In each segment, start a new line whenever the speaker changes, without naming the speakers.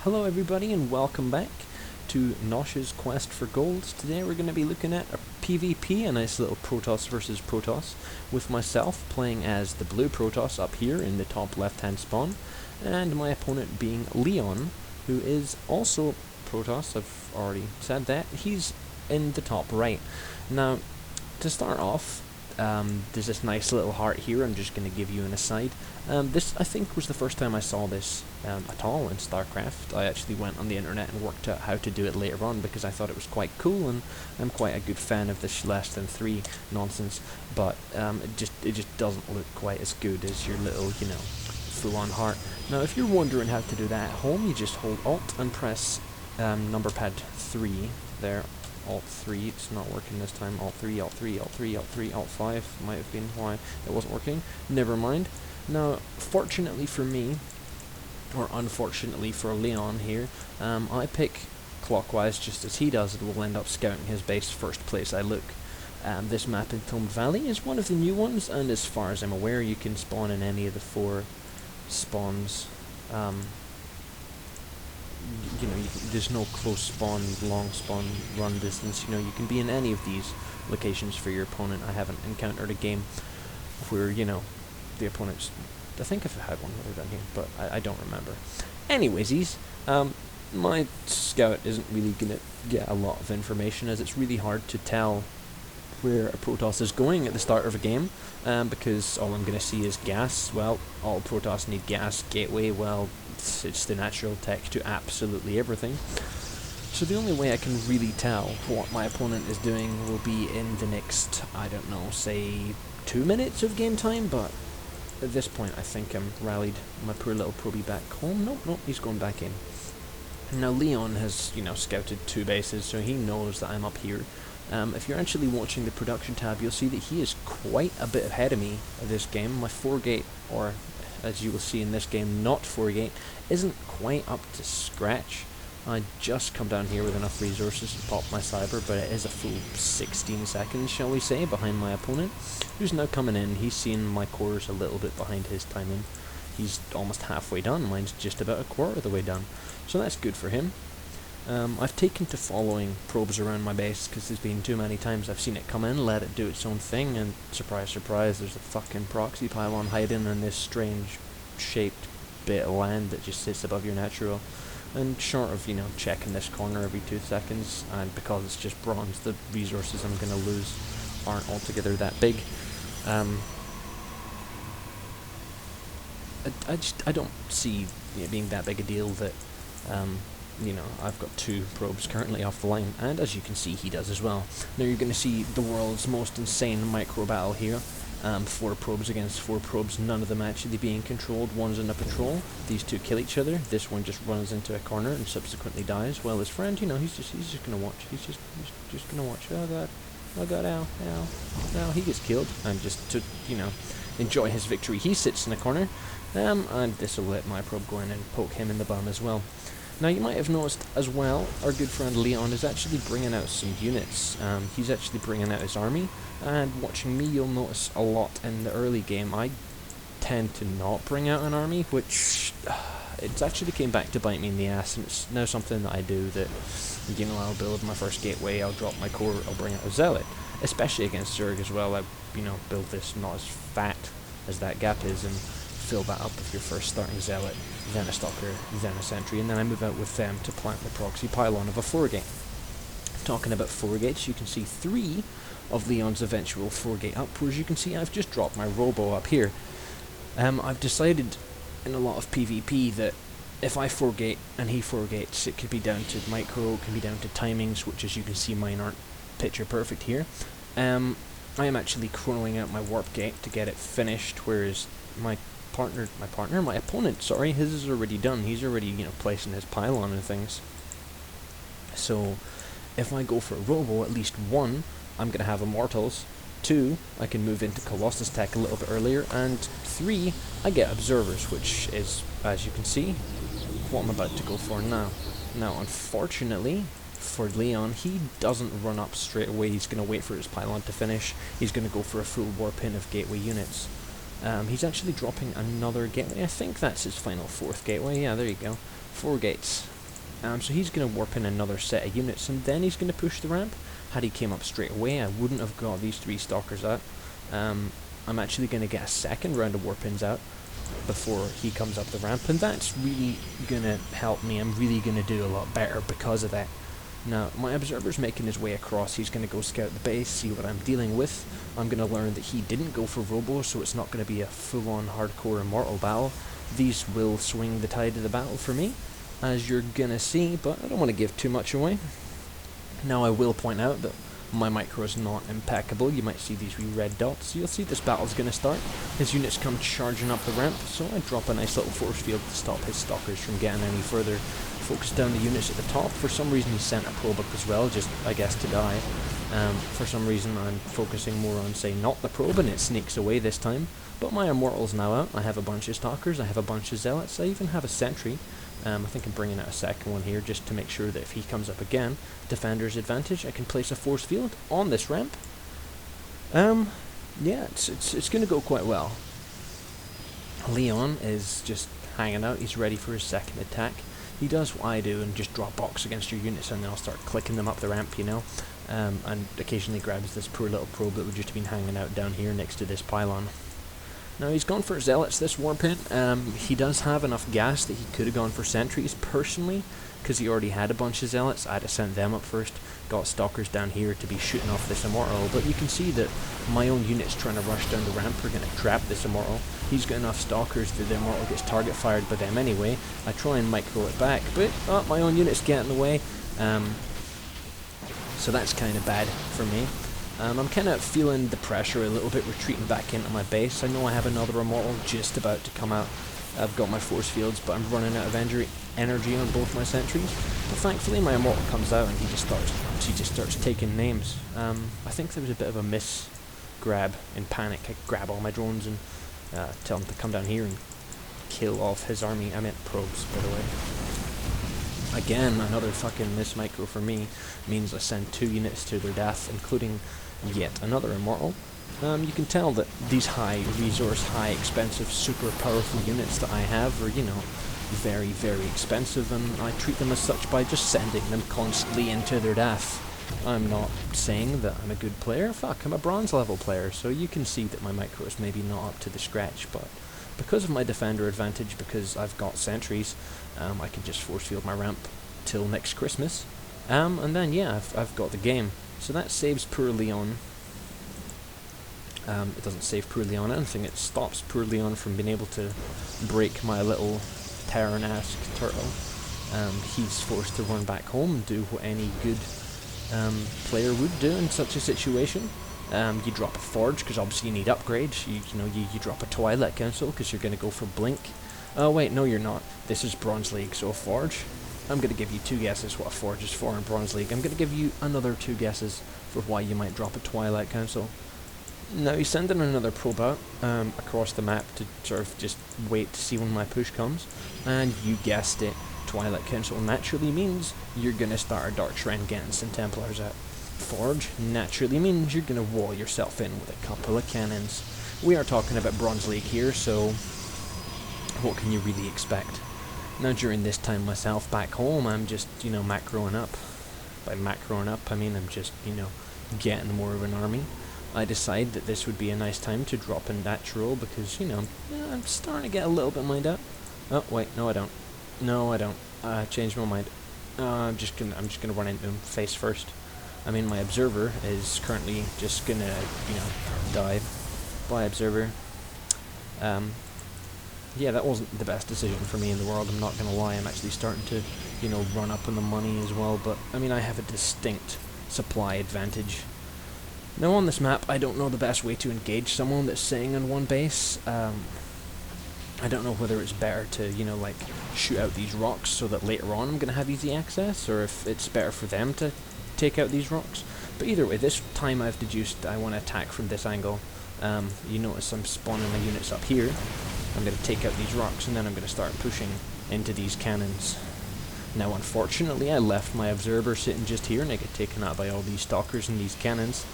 Hello everybody and welcome back to Nosh's Quest for Gold. Today we're going to be looking at a PvP, a nice little Protoss versus Protoss, with myself playing as the blue Protoss up here in the top left hand spawn, and my opponent being LeOOnn, who is also Protoss. I've already said that. He's in the top right. Now, to start off, there's this nice little heart here. I'm just going to give you an aside. This, I think, was the first time I saw this at all in StarCraft. I actually went on the internet and worked out how to do it later on because I thought it was quite cool, and I'm quite a good fan of this less than 3 nonsense, but it just doesn't look quite as good as your little, full-on heart. Now, if you're wondering how to do that at home, you just hold Alt and press number pad 3 there. Alt 3, it's not working this time. Alt 3, Alt 3, Alt 3, Alt 3, Alt 5 might have been why it wasn't working. Never mind. Now, fortunately for me, or unfortunately for LeOOnn here, I pick clockwise just as he does, and will end up scouting his base first place I look. This map, Entombed Valley, is one of the new ones, and as far as I'm aware, you can spawn in any of the 4 spawns. There's no close spawn, long spawn, run distance. You can be in any of these locations for your opponent. I haven't encountered a game where, the opponents... I think I've had one other than here, but I don't remember. Anyways, my scout isn't really going to get a lot of information, as it's really hard to tell where a Protoss is going at the start of a game, because all I'm going to see is gas. Well, all Protoss need gas. Gateway, well, it's the natural tech to absolutely everything. So the only way I can really tell what my opponent is doing will be in the next, I don't know, say 2 minutes of game time, but at this point I think I'm rallied my poor little probie back home. Nope, he's going back in. Now LeOOnn has, scouted 2 bases, so he knows that I'm up here. If you're actually watching the production tab, you'll see that he is quite a bit ahead of me this game. My 4-gate, or as you will see in this game, not 4-gate, isn't quite up to scratch. I just come down here with enough resources to pop my cyber, but it is a full 16 seconds, shall we say, behind my opponent, who's now coming in. He's seen my cores a little bit behind his timing. He's almost halfway done. Mine's just about a quarter of the way done, so that's good for him. I've taken to following probes around my base because there's been too many times I've seen it come in, let it do its own thing, and surprise, surprise, there's a fucking proxy pylon hiding in this strange shaped bit of land that just sits above your natural. And short of, checking this corner every 2 seconds, and because it's just bronze, the resources I'm going to lose aren't altogether that big. I don't see it being that big a deal that, I've got 2 probes currently off the line, and as you can see, he does as well. Now you're going to see the world's most insane micro battle here. 4 probes against 4 probes, none of them actually being controlled. One's in a patrol. These 2 kill each other. This one just runs into a corner and subsequently dies. Well, his friend, he's just gonna watch. He's just gonna watch. Oh god, ow. Now he gets killed, and just to enjoy his victory, he sits in a corner. And this will let my probe go in and poke him in the bum as well. Now you might have noticed as well, our good friend LeOOnn is actually bringing out some units. He's actually bringing out his army, and watching me you'll notice a lot in the early game I tend to not bring out an army, which it's actually came back to bite me in the ass, and it's now something that I do that, I'll build my first gateway, I'll drop my core, I'll bring out a zealot, especially against Zerg as well. I, build this not as fat as that gap is, and fill that up with your first starting zealot, then a stalker, then a sentry, and then I move out with them to plant the proxy pylon of a 4-gate. Talking about 4-gates, you can see 3 of LeOOnn's eventual 4-gate up, whereas you can see I've just dropped my robo up here. I've decided in a lot of PvP that if I 4-gate and he 4-gates, it could be down to micro, it can be down to timings, which as you can see mine aren't picture perfect here. I am actually chronoing out my warp gate to get it finished, whereas my opponent, sorry, his is already done. He's already, placing his pylon and things. So, if I go for a robo, at least 1, I'm going to have immortals. 2, I can move into Colossus tech a little bit earlier. And 3, I get observers, which is, as you can see, what I'm about to go for now. Now, unfortunately, for LeOOnn, he doesn't run up straight away. He's going to wait for his pylon to finish. He's going to go for a full warp in of gateway units. He's actually dropping another gateway. I think that's his final 4th gateway. Yeah, there you go. 4 gates. So he's going to warp in another set of units, and then he's going to push the ramp. Had he came up straight away, I wouldn't have got these 3 stalkers out. I'm actually going to get a second round of warp-ins out before he comes up the ramp, and that's really going to help me. I'm really going to do a lot better because of that. Now, my observer's making his way across. He's going to go scout the base, see what I'm dealing with. I'm going to learn that he didn't go for Robo, so it's not going to be a full-on hardcore immortal battle. These will swing the tide of the battle for me, as you're going to see, but I don't want to give too much away. Now, I will point out that my micro is not impeccable. You might see these wee red dots. You'll see this battle's going to start. His units come charging up the ramp, so I drop a nice little force field to stop his stalkers from getting any further. Focus down the units at the top. For some reason he sent a probe up as well, just I guess to die. For some reason I'm focusing more on, say, not the probe, and it sneaks away this time. But my immortal's now out. I have a bunch of stalkers, I have a bunch of zealots, I even have a sentry. I think I'm bringing out a second one here just to make sure that if he comes up again, defender's advantage, I can place a force field on this ramp. Yeah, it's going to go quite well. LeOOnn is just hanging out. He's ready for his second attack. He does what I do and just drop box against your units, and then I'll start clicking them up the ramp, you know. And occasionally grabs this poor little probe that would just have been hanging out down here next to this pylon. Now he's gone for zealots this warpin. He does have enough gas that he could have gone for sentries. Personally, because he already had a bunch of zealots, I'd have sent them up first. Got stalkers down here to be shooting off this immortal, but you can see that my own units trying to rush down the ramp are going to trap this immortal. He's got enough stalkers that the immortal gets target fired by them anyway. I try and micro it back, but my own units get in the way. So that's kind of bad for me. I'm kind of feeling the pressure a little bit, retreating back into my base. I know I have another immortal just about to come out. I've got my force fields, but I'm running out of energy on both my sentries. But thankfully my immortal comes out and he just starts taking names. I think there was a bit of a grab in panic. I grab all my drones and tell them to come down here and kill off his army. I meant probes, by the way. Again, another fucking miss micro for me means I send 2 units to their death, including yet another immortal. You can tell that these high resource, high expensive, super powerful units that I have are, you know, very, very expensive, and I treat them as such by just sending them constantly into their death. I'm not saying that I'm a good player. Fuck, I'm a bronze level player, so you can see that my micro is maybe not up to the scratch, but because of my defender advantage, because I've got sentries, I can just force field my ramp till next Christmas, and then yeah, I've got the game. So that saves poor LeOOnn. It doesn't save poor LeOOnn anything, it stops poor LeOOnn from being able to break my little Terran-esque turtle. He's forced to run back home and do what any good player would do in such a situation. You drop a forge because obviously you need upgrades. You drop a Twilight Council because you're going to go for blink. Oh wait, no you're not. This is Bronze League, so a forge. I'm going to give you 2 guesses what a forge is for in Bronze League. I'm going to give you another 2 guesses for why you might drop a Twilight Council. Now he's sending another probe out across the map to sort of just wait to see when my push comes. And you guessed it, Twilight Council naturally means you're going to start a Dark Shrine getting some Templars out. Forge naturally means you're going to wall yourself in with a couple of cannons. We are talking about Bronze League here, so what can you really expect? Now during this time myself back home, I'm just, macroing up. By macroing up, I mean I'm just, getting more of an army. I decide that this would be a nice time to drop in natural because, I'm starting to get a little bit mined out. Oh wait, no I don't. No I don't. I changed my mind. I'm just gonna run into him face first. I mean, my observer is currently just gonna, die. Bye, observer. Yeah, that wasn't the best decision for me in the world, I'm not gonna lie. I'm actually starting to, run up on the money as well, but, I mean, I have a distinct supply advantage. Now, on this map, I don't know the best way to engage someone that's sitting on one base. I don't know whether it's better to, shoot out these rocks so that later on I'm gonna have easy access, or if it's better for them to take out these rocks. But either way, this time I've deduced I want to attack from this angle. You notice I'm spawning my units up here. I'm going to take out these rocks and then I'm going to start pushing into these cannons. Now unfortunately I left my observer sitting just here and I get taken out by all these stalkers and these cannons.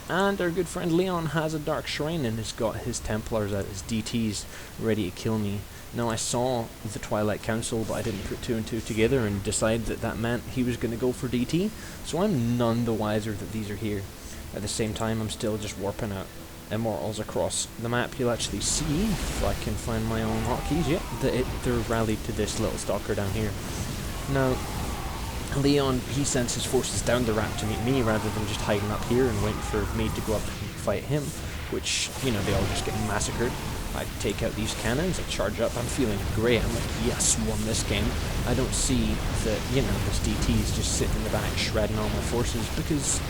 And our good friend LeOOnn has a Dark Shrine and has got his Templars out, his DTs, ready to kill me. Now, I saw the Twilight Council, but I didn't put 2 and 2 together and decide that that meant he was going to go for DT, so I'm none the wiser that these are here. At the same time, I'm still just warping out Immortals across the map. You'll actually see, if I can find my own hotkeys, yeah, that they're rallied to this little stalker down here. Now, LeOOnn, he sends his forces down the ramp to meet me rather than just hiding up here and waiting for me to go up and fight him, which, you know, they all just get massacred. I take out these cannons, I charge up, I'm feeling great, I'm like, yes, won this game. I don't see that, you know, this DT is just sitting in the back shredding all my forces, because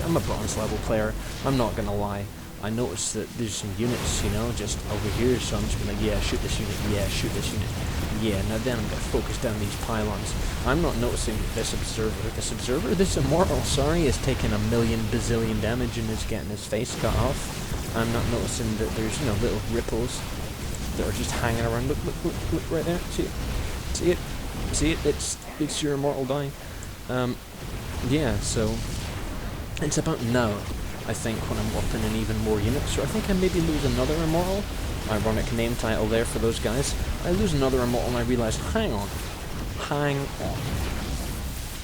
I'm a bronze level player, I'm not gonna lie. I noticed that there's some units, you know, just over here, so I'm just gonna, yeah, shoot this unit, yeah, shoot this unit. Yeah, now then I'm gonna focus down these pylons. I'm not noticing this observer, this immortal, sorry, is taking a million bazillion damage and is getting his face cut off. I'm not noticing that there's, you know, little ripples that are just hanging around. Look, look, look, look right there. See it? See it? See it? It's your immortal dying. Yeah, so it's about now, I think, when I'm warping in even more units. So I think I maybe lose another immortal. Ironic name title there for those guys. I lose another immortal and I realise, hang on.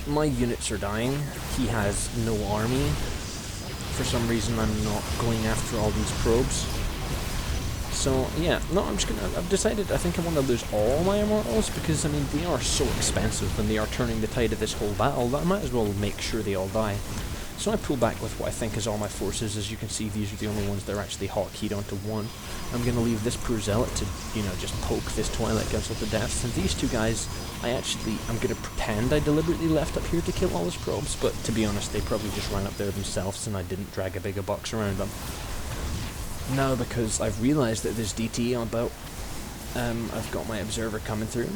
My units are dying. He has no army. For some reason I'm not going after all these probes. So yeah, no, I've decided I think I want to lose all my immortals because, I mean, they are so expensive and they are turning the tide of this whole battle that I might as well make sure they all die. So I pull back with what I think is all my forces. As you can see, these are the only ones that are actually hotkeyed onto 1. I'm going to leave this poor zealot to, you know, just poke this Twilight Council to death. And these 2 guys, I'm going to pretend I deliberately left up here to kill all his probes, but to be honest, they probably just ran up there themselves and I didn't drag a bigger box around them. Now, because I've realised that there's DT on about, I've got my observer coming through.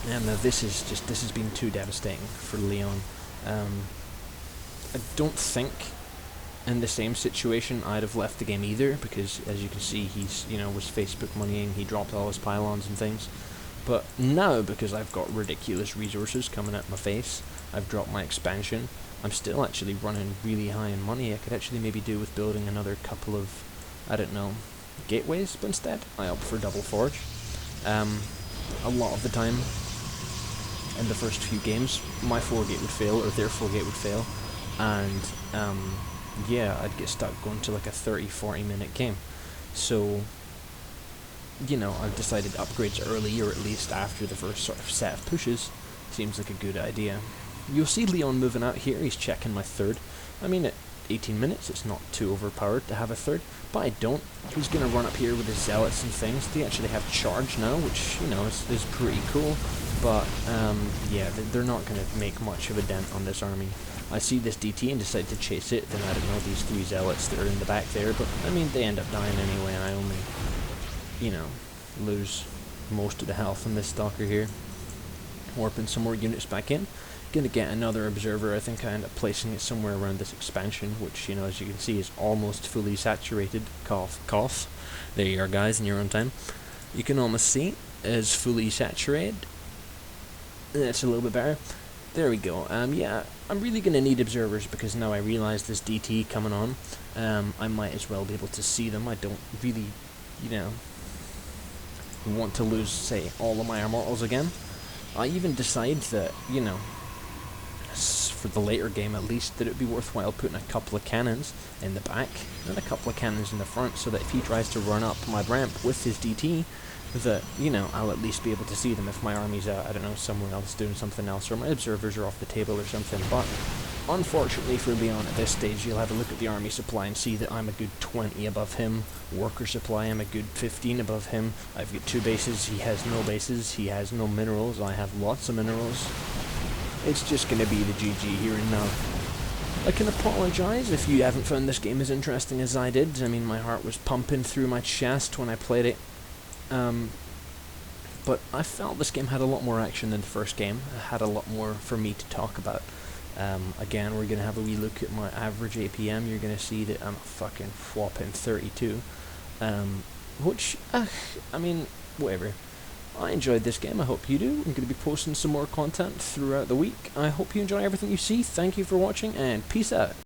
And this has been too devastating for LeOOnn. I don't think in the same situation I'd have left the game either, because as you can see, he's, you know, was Facebook moneying, he dropped all his pylons and things. But now, because I've got ridiculous resources coming at my face, I've dropped my expansion, I'm still actually running really high in money. I could actually maybe do with building another couple of, I don't know, gateways, but instead I opt for double forge. A lot of the time in the first few games, my 4-gate would fail, or their 4-gate would fail, and yeah, I'd get stuck going to like a 30-40 minute game. So, you know, I've decided upgrades early, or at least after the first sort of set of pushes, seems like a good idea. You'll see LeOOnn moving out here, he's checking my 3rd. I mean, at 18 minutes, it's not too overpowered to have a 3rd, but I don't. He's going to run up here with his zealots and things. They actually have charge now, which, you know, is pretty cool, but yeah, they're not going to make much of a dent on this army. I see this DT and decide to chase it, then I don't know, these 3 zealots that are in the back there, but I mean, they end up dying anyway, and I only, you know, lose most of the health on this stalker here. Warping some more units back in. Gonna get another observer. I think I end up placing it somewhere around this expansion, which, you know, as you can see, is almost fully saturated. Cough, cough. There you are, guys, in your own time. You can almost see is fully saturated. That's a little bit better. There we go. Yeah, I'm really gonna need observers because now I realize this DT coming on. I might as well be able to see them. I don't really, you know, want to lose, say, all of my immortals again. I even decide that, you know, for the later game at least, that it would be worthwhile putting a couple of cannons in the back and a couple of cannons in the front, so that if he tries to run up my ramp with his DT, that, you know, I'll at least be able to see them if my army's out, I don't know, somewhere else doing something else, or my observers are off the table or something. But unfortunately for LeOOnn at this stage, you'll have a look at the army supply and see that I'm a good 20 above him. Worker supply, I'm a good 15 above him. I've got 2 bases, he has no bases, he has no minerals, I have lots of minerals. It's just going to be the GG here and now. I can apologise if you haven't found this game as interesting as I did. I mean, my heart was pumping through my chest when I played it. But I felt this game had a lot more action than the first game. It had a lot more for me to talk about. Again, we're going to have a wee look at my average APM. You're going to see that I'm a fucking whopping 32. Which, I mean, whatever. I enjoyed this game, I hope you do. I'm going to be posting some more content throughout the week. I hope you enjoy everything you see. Thank you for watching, and peace out.